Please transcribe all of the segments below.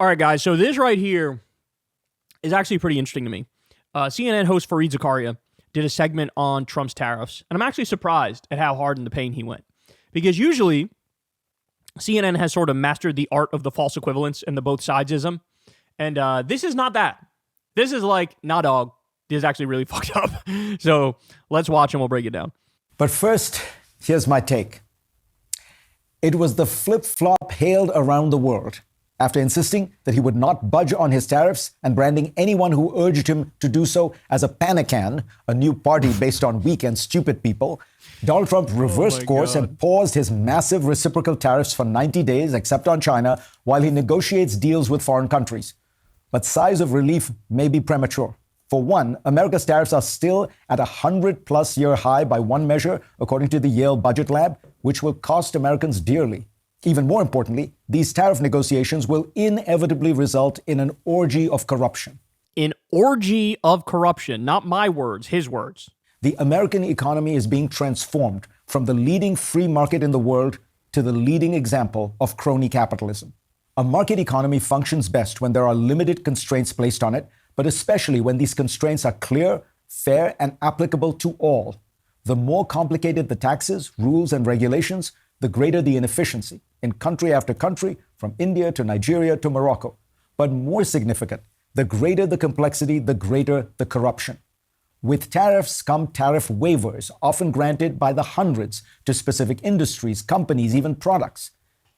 All right, guys. So this right here is actually pretty interesting to me. CNN host Fareed Zakaria did a segment on Trump's tariffs, and I'm actually surprised at how hard in the paint he went. Because usually, CNN has sort of mastered the art of the false equivalence and the both sidesism, and this is not that. This is like, nah, dog, this is actually really fucked up. So let's watch and we'll break it down. But first, here's my take. It was the flip-flop hailed around the world after insisting that he would not budge on his tariffs and branding anyone who urged him to do so as a panican, a new party based on weak and stupid people. Donald Trump reversed course and paused his massive reciprocal tariffs for 90 days, except on China, while he negotiates deals with foreign countries. But sighs of relief may be premature. For one, America's tariffs are still at a 100-plus year high by one measure, according to the Yale Budget Lab, which will cost Americans dearly. Even more importantly, these tariff negotiations will inevitably result in an orgy of corruption. An orgy of corruption, not my words, his words. The American economy is being transformed from the leading free market in the world to the leading example of crony capitalism. A market economy functions best when there are limited constraints placed on it, but especially when these constraints are clear, fair, and applicable to all. The more complicated the taxes, rules, and regulations, the greater the inefficiency in country after country, from India to Nigeria to Morocco. But more significant, the greater the complexity, the greater the corruption. With tariffs come tariff waivers, often granted by the hundreds to specific industries, companies, even products.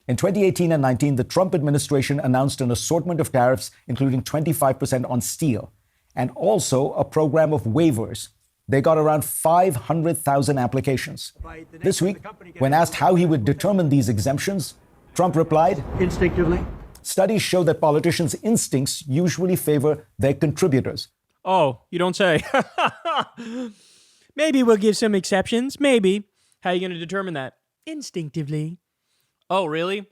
In 2018 and 19, the Trump administration announced an assortment of tariffs, including 25% on steel, and also a program of waivers. They got around 500,000 applications. This week, when asked how he would determine these exemptions, Trump replied, instinctively. Studies show that politicians' instincts usually favor their contributors. Oh, you don't say. Maybe we'll give some exceptions. Maybe. How are you going to determine that? Instinctively. Oh, really?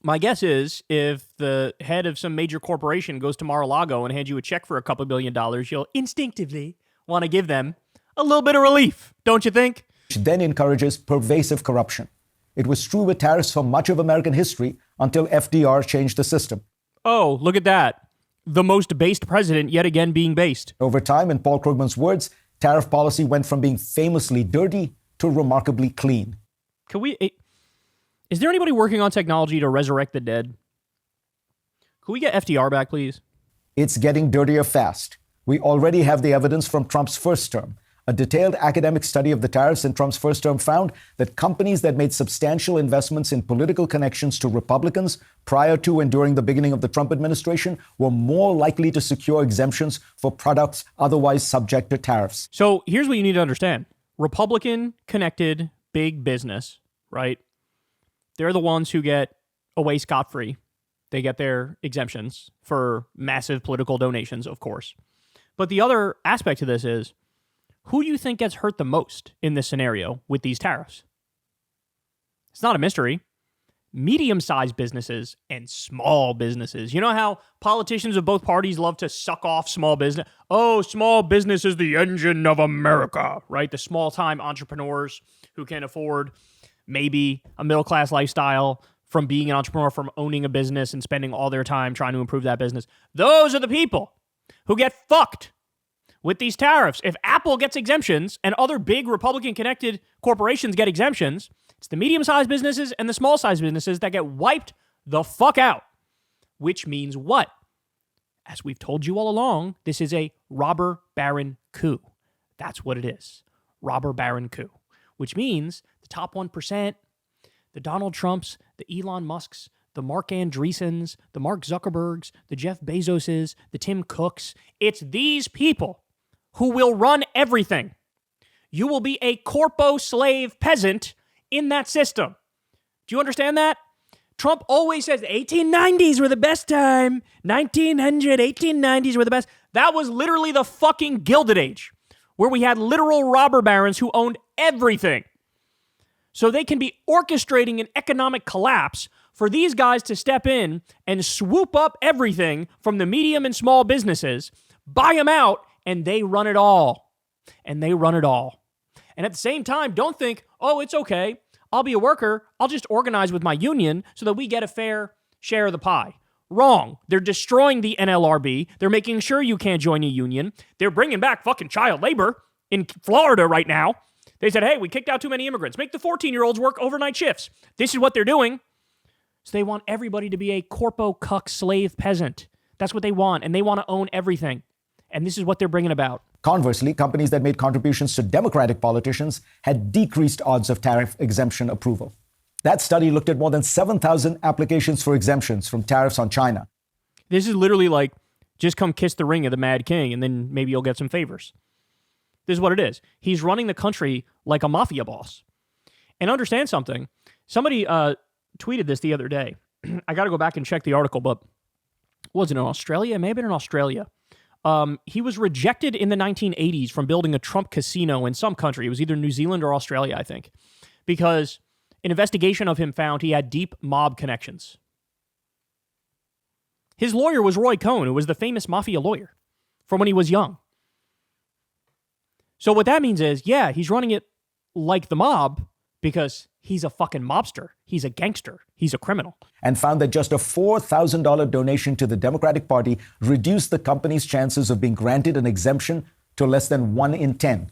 My guess is if the head of some major corporation goes to Mar-a-Lago and hands you a check for a couple $2 billion, you'll instinctively want to give them a little bit of relief, don't you think? Which then encourages pervasive corruption. It was true with tariffs for much of American history until FDR changed the system. Oh, look at that. The most based president yet again being based. Over time, in Paul Krugman's words, tariff policy went from being famously dirty to remarkably clean. Is there anybody working on technology to resurrect the dead? Could we get FDR back, please? It's getting dirtier fast. We already have the evidence from Trump's first term. A detailed academic study of the tariffs in Trump's first term found that companies that made substantial investments in political connections to Republicans prior to and during the beginning of the Trump administration were more likely to secure exemptions for products otherwise subject to tariffs. So here's what you need to understand. Republican-connected big business, right? They're the ones who get away scot-free. They get their exemptions for massive political donations, of course. But the other aspect to this is, who do you think gets hurt the most in this scenario with these tariffs? It's not a mystery. Medium-sized businesses and small businesses. You know how politicians of both parties love to suck off small business? Oh, small business is the engine of America, right? The small-time entrepreneurs who can afford maybe a middle-class lifestyle from being an entrepreneur, from owning a business and spending all their time trying to improve that business. Those are the people who get fucked with these tariffs. If Apple gets exemptions and other big Republican-connected corporations get exemptions, it's the medium-sized businesses and the small-sized businesses that get wiped the fuck out. Which means what? As we've told you all along, this is a robber baron coup. That's what it is. Robber baron coup. Which means the top 1%, the Donald Trumps, the Elon Musks, the Mark Andreessens, the Mark Zuckerbergs, the Jeff Bezoses, the Tim Cooks, it's these people who will run everything. You will be a corpo slave peasant in that system. Do you understand that? Trump always says the 1890s were the best time. 1890s were the best. That was literally the fucking Gilded Age, where we had literal robber barons who owned everything. So they can be orchestrating an economic collapse for these guys to step in and swoop up everything from the medium and small businesses, buy them out, and they run it all. And they run it all. And at the same time, don't think, oh, it's okay. I'll be a worker. I'll just organize with my union so that we get a fair share of the pie. Wrong. They're destroying the NLRB. They're making sure you can't join a union. They're bringing back fucking child labor in Florida right now. They said, hey, we kicked out too many immigrants. Make the 14-year-olds work overnight shifts. This is what they're doing. So they want everybody to be a corpo cuck slave peasant. That's what they want, and they want to own everything. And this is what they're bringing about. Conversely, companies that made contributions to Democratic politicians had decreased odds of tariff exemption approval. That study looked at more than 7,000 applications for exemptions from tariffs on China. This is literally like, just come kiss the ring of the Mad King, and then maybe you'll get some favors. This is what it is. He's running the country like a mafia boss. And understand something. Somebody tweeted this the other day. I got to go back and check the article, but was it in Australia? It may have been in Australia. He was rejected in the 1980s from building a Trump casino in some country. It was either New Zealand or Australia, I think, because an investigation of him found he had deep mob connections. His lawyer was Roy Cohn, who was the famous mafia lawyer from when he was young. So what that means is, yeah, he's running it like the mob because he's a fucking mobster. He's a gangster. He's a criminal. And found that just a $4,000 donation to the Democratic Party reduced the company's chances of being granted an exemption to less than 1 in 10.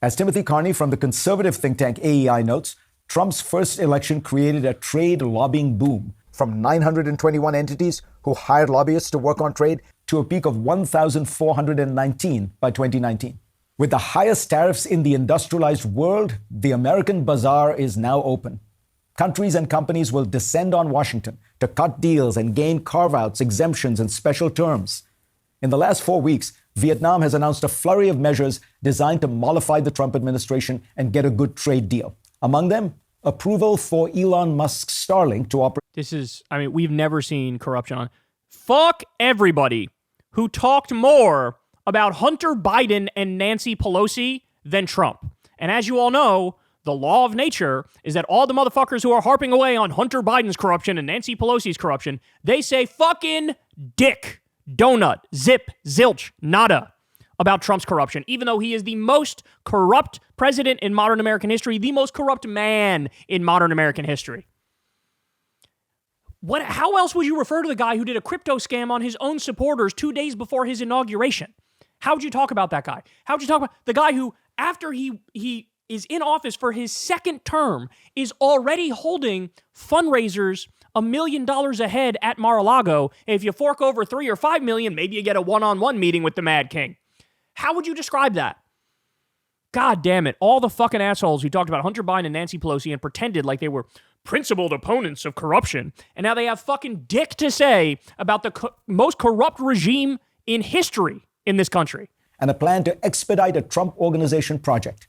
As Timothy Carney from the conservative think tank AEI notes, Trump's first election created a trade lobbying boom from 921 entities who hired lobbyists to work on trade to a peak of 1,419 by 2019. With the highest tariffs in the industrialized world, the American bazaar is now open. Countries and companies will descend on Washington to cut deals and gain carve-outs, exemptions, and special terms. In the last 4 weeks, Vietnam has announced a flurry of measures designed to mollify the Trump administration and get a good trade deal. Among them, approval for Elon Musk's Starlink to operate. We've never seen corruption on. Fuck everybody who talked more about Hunter Biden and Nancy Pelosi than Trump. And as you all know, the law of nature is that all the motherfuckers who are harping away on Hunter Biden's corruption and Nancy Pelosi's corruption, they say fucking dick, donut, zip, zilch, nada about Trump's corruption, even though he is the most corrupt president in modern American history, the most corrupt man in modern American history. How else would you refer to the guy who did a crypto scam on his own supporters 2 days before his inauguration? How would you talk about that guy? How would you talk about the guy who, after he is in office for his second term, is already holding fundraisers $1 million ahead at Mar-a-Lago? If you fork over $3 or $5 million, maybe you get a one-on-one meeting with the Mad King. How would you describe that? God damn it. All the fucking assholes who talked about Hunter Biden and Nancy Pelosi and pretended like they were principled opponents of corruption, and now they have fucking dick to say about the most corrupt regime in history in this country. And a plan to expedite a Trump Organization project.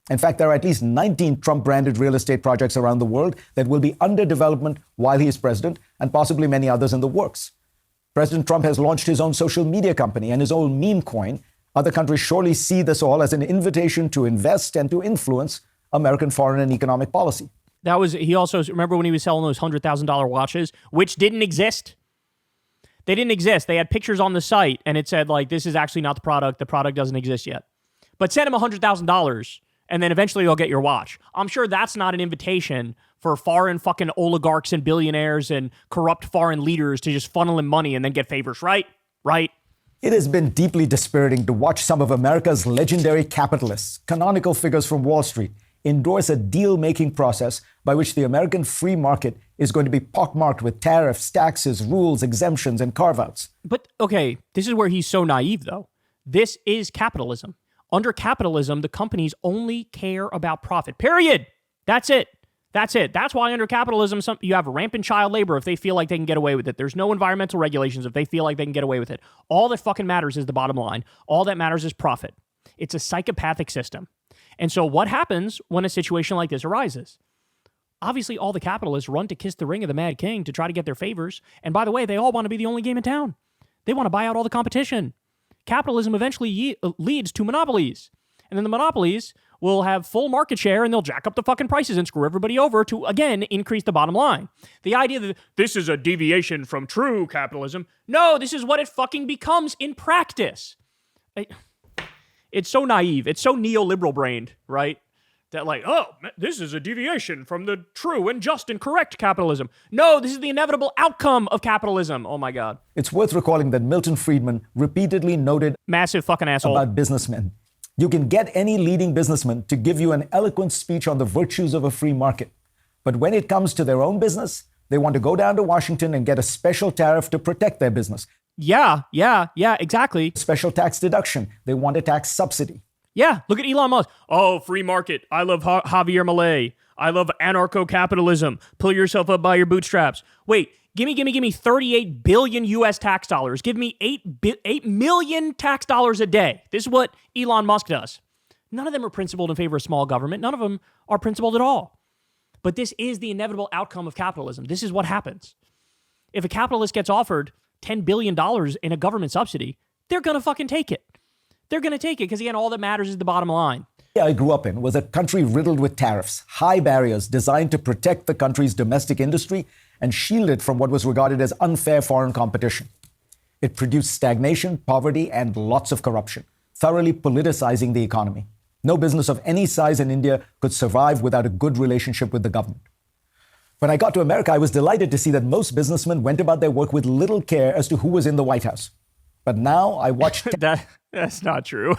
In fact, there are at least 19 Trump-branded real estate projects around the world that will be under development while he is president, and possibly many others in the works. President Trump has launched his own social media company and his own meme coin. Other countries surely see this all as an invitation to invest and to influence American foreign and economic policy. He also, remember when he was selling those $100,000 watches, which didn't exist? They didn't exist. They had pictures on the site, and it said, like, this is actually not the product. The product doesn't exist yet. But send him $100,000, and then eventually you'll get your watch. I'm sure that's not an invitation for foreign fucking oligarchs and billionaires and corrupt foreign leaders to just funnel in money and then get favors, right? Right? It has been deeply dispiriting to watch some of America's legendary capitalists, canonical figures from Wall Street, endorse a deal-making process by which the American free market is going to be pockmarked with tariffs, taxes, rules, exemptions, and carve-outs. But, okay, this is where he's so naive, though. This is capitalism. Under capitalism, the companies only care about profit. Period. That's it. That's it. That's why under capitalism, you have rampant child labor if they feel like they can get away with it. There's no environmental regulations if they feel like they can get away with it. All that fucking matters is the bottom line. All that matters is profit. It's a psychopathic system. And so what happens when a situation like this arises? Obviously, all the capitalists run to kiss the ring of the Mad King to try to get their favors. And by the way, they all want to be the only game in town. They want to buy out all the competition. Capitalism eventually leads to monopolies. And then the monopolies will have full market share and they'll jack up the fucking prices and screw everybody over to, again, increase the bottom line. The idea that this is a deviation from true capitalism. No, this is what it fucking becomes in practice. It's so naive. It's so neoliberal brained, right? That like, oh, this is a deviation from the true and just and correct capitalism. No, this is the inevitable outcome of capitalism. Oh my God. It's worth recalling that Milton Friedman repeatedly noted Massive fucking asshole. about businessmen. You can get any leading businessman to give you an eloquent speech on the virtues of a free market. But when it comes to their own business, they want to go down to Washington and get a special tariff to protect their business. Yeah, exactly. Special tax deduction. They want a tax subsidy. Yeah, look at Elon Musk. Oh, free market. I love Javier Milei. I love anarcho-capitalism. Pull yourself up by your bootstraps. Wait, give me 38 billion US tax dollars. Give me 8 million tax dollars a day. This is what Elon Musk does. None of them are principled in favor of small government. None of them are principled at all. But this is the inevitable outcome of capitalism. This is what happens. If a capitalist gets offered $10 billion in a government subsidy, they're going to fucking take it. They're going to take it because, again, all that matters is the bottom line. I grew up in was a country riddled with tariffs, high barriers designed to protect the country's domestic industry and shield it from what was regarded as unfair foreign competition. It produced stagnation, poverty, and lots of corruption, thoroughly politicizing the economy. No business of any size in India could survive without a good relationship with the government. When I got to America, I was delighted to see that most businessmen went about their work with little care as to who was in the White House. But now I watch... That's not true.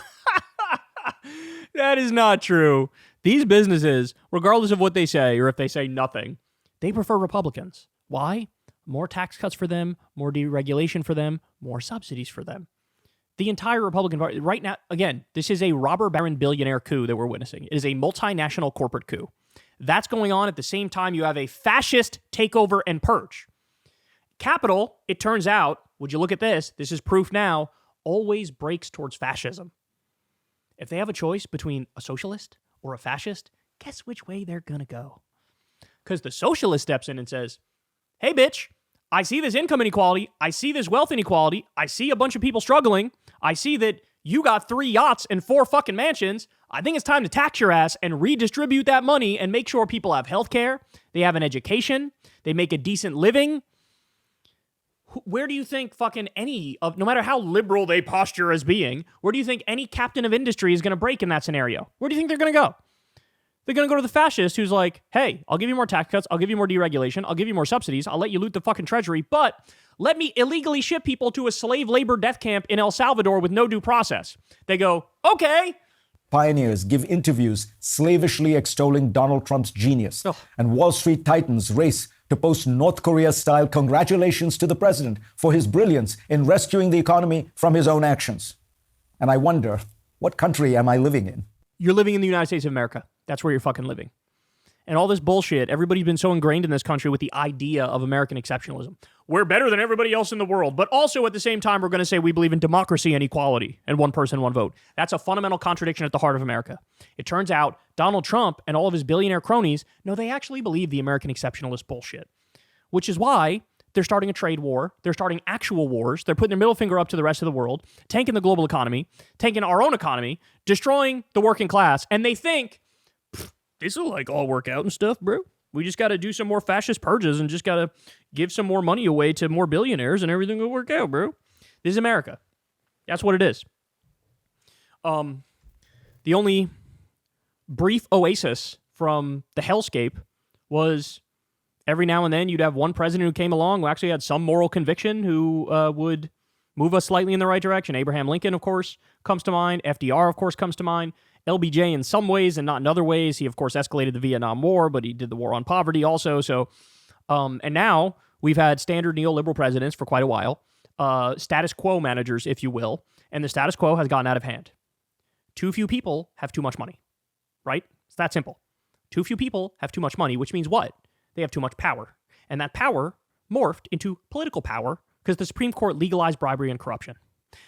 That is not true. These businesses, regardless of what they say or if they say nothing, they prefer Republicans. Why? More tax cuts for them, more deregulation for them, more subsidies for them. The entire Republican Party, right now, again, this is a robber baron billionaire coup that we're witnessing. It is a multinational corporate coup. That's going on at the same time you have a fascist takeover and purge. Capital, it turns out, would you look at this? This is proof now, always breaks towards fascism. If they have a choice between a socialist or a fascist, guess which way they're going to go? Because the socialist steps in and says, hey, bitch, I see this income inequality. I see this wealth inequality. I see a bunch of people struggling. I see that you got 3 yachts and 4 fucking mansions. I think it's time to tax your ass and redistribute that money and make sure people have health care, they have an education, they make a decent living. Where do you think fucking no matter how liberal they posture as being, where do you think any captain of industry is going to break in that scenario? Where do you think they're going to go? They're going to go to the fascist who's like, hey, I'll give you more tax cuts, I'll give you more deregulation, I'll give you more subsidies, I'll let you loot the fucking treasury, but let me illegally ship people to a slave labor death camp in El Salvador with no due process. They go, okay. Pioneers give interviews slavishly extolling Donald Trump's genius, and Wall Street titans race to post North Korea-style congratulations to the president for his brilliance in rescuing the economy from his own actions. And I wonder, what country am I living in? You're living in the United States of America. That's where you're fucking living. And all this bullshit, everybody's been so ingrained in this country with the idea of American exceptionalism. We're better than everybody else in the world, but also at the same time, we're going to say we believe in democracy and equality and one person, one vote. That's a fundamental contradiction at the heart of America. It turns out Donald Trump and all of his billionaire cronies, no, they actually believe the American exceptionalist bullshit, which is why they're starting a trade war. They're starting actual wars. They're putting their middle finger up to the rest of the world, tanking the global economy, tanking our own economy, destroying the working class. And they think, this will like all work out and stuff, bro. We just got to do some more fascist purges and just got to give some more money away to more billionaires and everything will work out, bro. This is America. That's what it is. The only brief oasis from the hellscape was every now and then you'd have one president who came along who actually had some moral conviction who would move us slightly in the right direction. Abraham Lincoln, of course, comes to mind. FDR, of course, comes to mind. LBJ in some ways and not in other ways. He, of course, escalated the Vietnam War, but he did the war on poverty also. So, and now we've had standard neoliberal presidents for quite a while, status quo managers, if you will, and the status quo has gotten out of hand. Too few people have too much money, right? It's that simple. Too few people have too much money, which means what? They have too much power. And that power morphed into political power because the Supreme Court legalized bribery and corruption.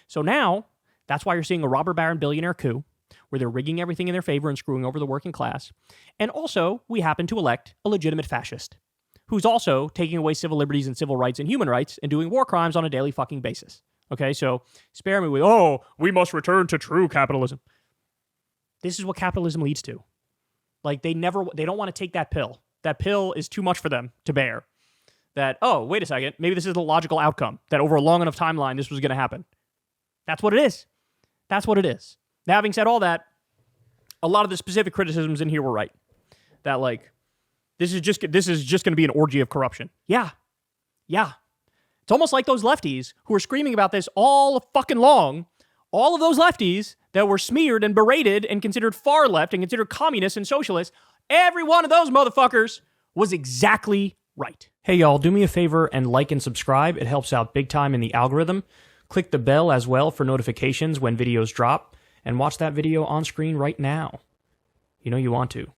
So now, that's why you're seeing a robber baron billionaire coup, where they're rigging everything in their favor and screwing over the working class. And also, we happen to elect a legitimate fascist, who's also taking away civil liberties and civil rights and human rights and doing war crimes on a daily fucking basis. Okay, so spare me with, we must return to true capitalism. This is what capitalism leads to. Like, they don't want to take that pill. That pill is too much for them to bear. That, wait a second, maybe this is the logical outcome, that over a long enough timeline, this was going to happen. That's what it is. That's what it is. Now, having said all that, a lot of the specific criticisms in here were right. That like, this is just going to be an orgy of corruption. Yeah. It's almost like those lefties who were screaming about this all fucking long. All of those lefties that were smeared and berated and considered far left and considered communists and socialists, every one of those motherfuckers was exactly right. Hey y'all, do me a favor and like and subscribe. It helps out big time in the algorithm. Click the bell as well for notifications when videos drop, and watch that video on screen right now. You know you want to.